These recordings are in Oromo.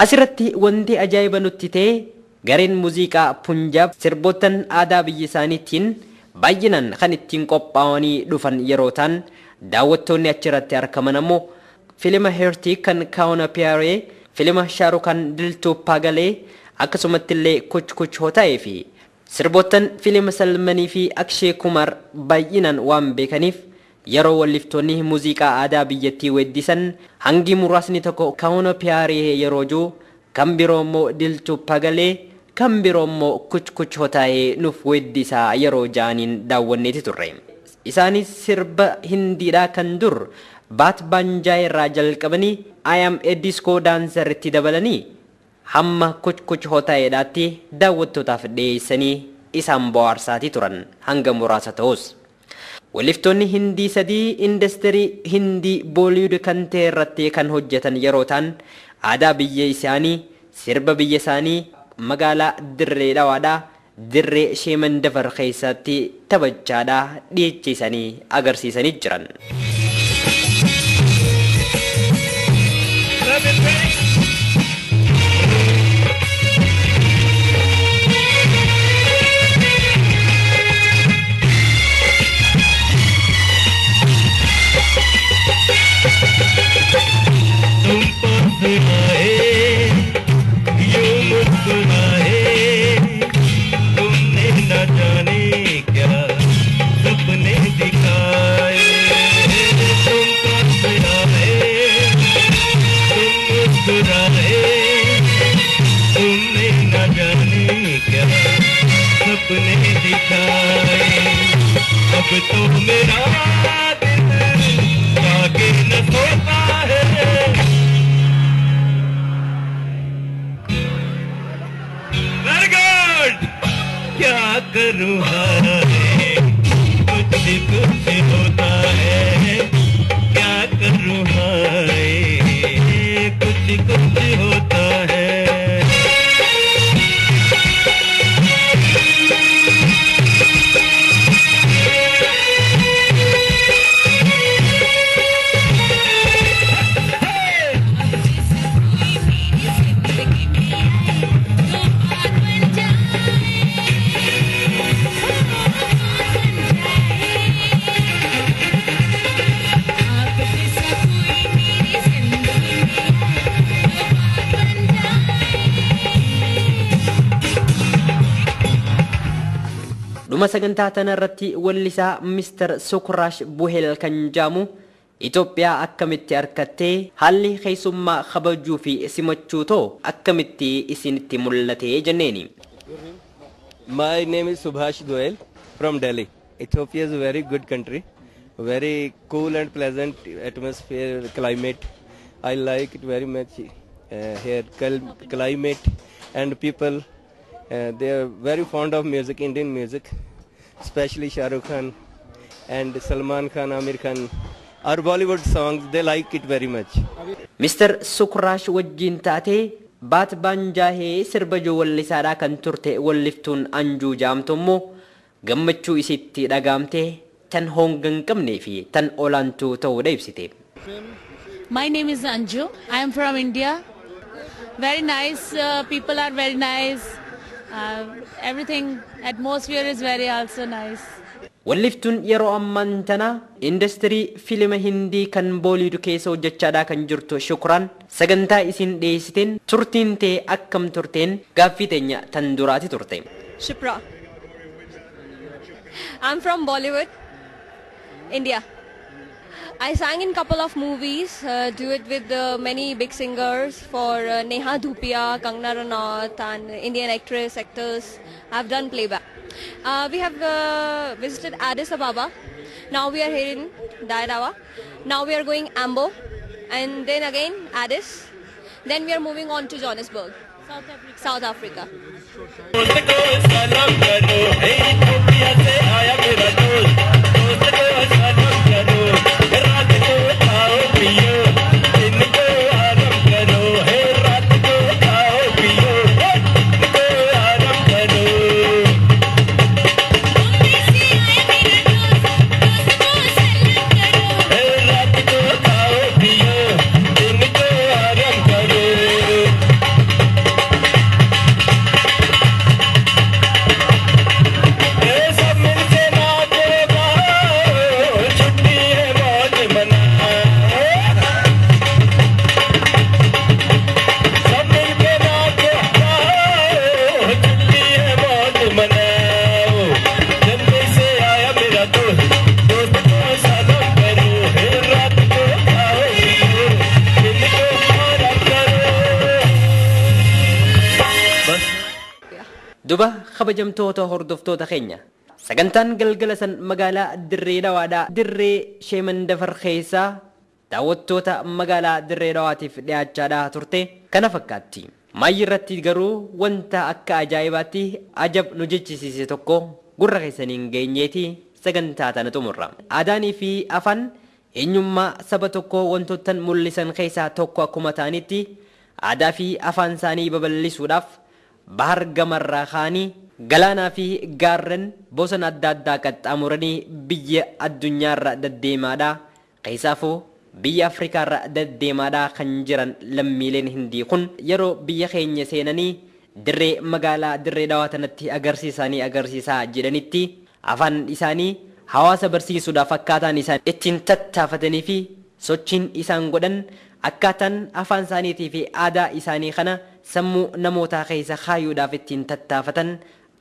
Asirratti wanti ajaa'iba nutti ta'e gareen muuziqaa Punjaab sirboottan aadaa biyya isaaniitiin baay'inaan kan ittiin qophaa'anii dhufan yeroo ta'an daawwattoonni achirratti argaman ammoo filima Heertii kan Kaawuna Piyaaree, filima Shaarukaan Diltuu Pagalee akkasumatti illee Kuch Kuch Hotaa'ee fi sirboottan filima Salmanii fi Akshee Kumar baay'inaan waan beekaniif yeroo walliftoonni muuziqaa aadaa biyyattii weeddisan hangi muraasni tokko Kaawuna Piyaaree yeroo jiru kan biroo immoo Diltuu Pagalee kan biroo immoo Kuch Kuch Hotaa'ee nuuf weeddisaa yeroo ja'aniin daawwanneeti turre. Isaanis sirba Hindiidhaa kan dur Baat Banjaa irraa jalqabanii I am a disco dancer itti dabalanii hamma Kuch Kuch Hotaa'eedhaatti daawwattootaaf dhiyeessanii isaan bohaarsaati turan hanga muraasa ta'us. Walliftoonni Hindii sadii industirii Hindii Booliwud kan ta'e irratti kan hojjetan yeroo ta'an aadaa biyya isaanii sirba biyya isaanii magaalaa Dirree Dhawaadhaa Dirree Sheemandafar keessatti taphachaadhaa dhiyeessanii agarsiisanii jiran. अब तो मेरा दिल आगे न सोता है very good क्या करूँ हाय कुछ होता है क्या करूँ हाय कुछ होता है Dhuma sagantaa tanarratti wallisaa Mr. Sukraash Buhel kan jaamu Itoophiyaa akkamitti argattee haalli keessummaa kabajuu fi simachuu too akkamitti isinitti mul'ate jenneeni. My name is Subhash Goel from Delhi. Ethiopia is a very good country, very cool and pleasant atmosphere, climate. I like it very much here, climate and people. They are very fond of music, Indian music, especially Shah Rukh Khan and Salman Khan, Amir Khan. Our Bollywood songs, they like it very much. Mr. Sukraash wajjin taatee Baat Banjaahee sirba wallisaadhaa kan turte walliftuun Anjuu Jaamtu immoo gammachuu isitti dhagaamtee tan honga hin qabnee fi tan olaantuu ta'uudha ibsite. My name is Anju. I am from India. Very nice. People are very nice. Everything, atmosphere is very also nice. Walliftuun yeroo ammaan tana industirii filima Hindii kan Booliwud keessa hojjechaadhaa kan jirtu Shukraan sagantaa isin dhiyeessiteen turtiin ta'e akkam turteen gaaffii teenya tan duraati turte. Shipra. I'm from Bollywood, India. I sang in couple of movies, duet with many big singers for Neha Dhupia, Kangana Ranaut and Indian actors. I've done playback. We have visited Addis Ababa. Now we are here in Dairawa. Now we are going Ambo and then again Addis. Then we are moving on to Johannesburg, South Africa. duba kabajamtoota hordoftoota keenya sagantaan galgala san magaalaa Dirree Dhawaadhaa Dirree Sheemandafar keessaa daawwattoota magaalaa Dirree Dhawaatiif dhiyaachaa turte kana fakkaatti. Maayirratti garuu wanta akka ajaa'ibaatti ajab nu jechisiise tokko gurra keessaniin geenyeeti sagantaa tana xumurra. Aadaanii fi afaan eenyummaa saba tokko wantoota mul'isan keessaa tokko akkuma ta'anitti aadaa fi afaan isaanii babal'isuudhaaf bahar gamarraa kaanii galaanaa fi gaarren bosona adda addaa qaxxaamuranii biyya addunyaarra deddeemaadha. Keessaafuu biyya Afrikaarra deddeemaadha kan jiran lammiileen Hindii kun yeroo biyya keenya seenanii dirree magaalaa Dirree Dhawaa tanatti agarsiisaa jedhanitti afaan isaanii hawaasa barsiisuudhaaf akkaataan isaan ittiin tattaafatanii fi sochiin isaan godhan akkaataan afaan isaaniitii fi aadaa isaanii kana sammuu namootaa keessa kaayuudhaaf ittiin tattaafatan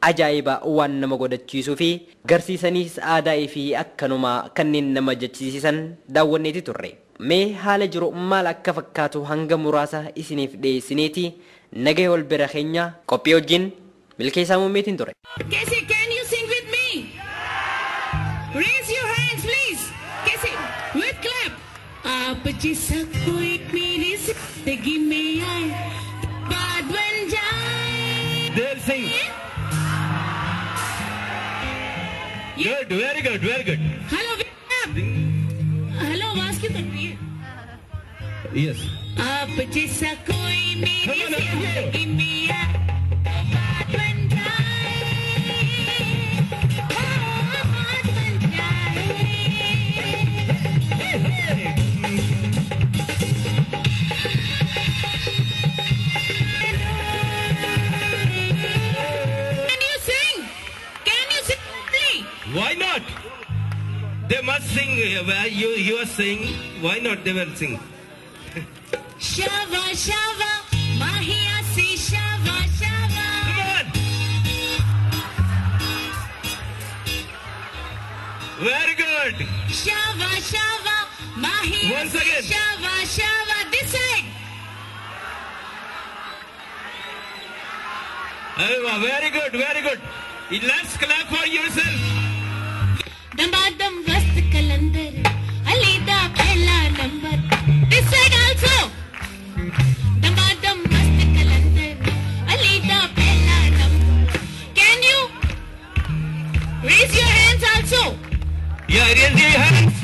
ajaa'iba waan nama godhachiisuu fi garsiisaniis aadaa fi akkanuma kanneen nama jechisiisan daawwanneeti turre. Mee haala jiru maal akka fakkaatu hanga muraasa isiniif dhiyeessineeti nagaya wal bira keenya qophii wajjin milkeessaa muummeetiin ture. Casey, can you sing with me? Raise your hands, please. Casey, with clap. आप जिसा कोई मेरी जिंदगी में आए बात बन जाए. They'll sing. Good, very good, very good. Hello, hello, आवाज क्यों कट रही है? Yes. आप जैसा कोई मेरी जिंदगी में आए बात बन जाए, बात बन जाए. Can you sing? Can you sing? Why not? They must sing. You are singing. Why not? They will sing. Shava shava mahiya si shava shava. Come on. Very good. Shava shava mahiya Once si again. shava shava. This side. Very good, very good. Let's clap for yourself. Damadam West Kalandar Alida Pehla number. This side also. Damadam West Kalandar Alida Pehla number. Can you raise your hands also? Yeah, raise your hands.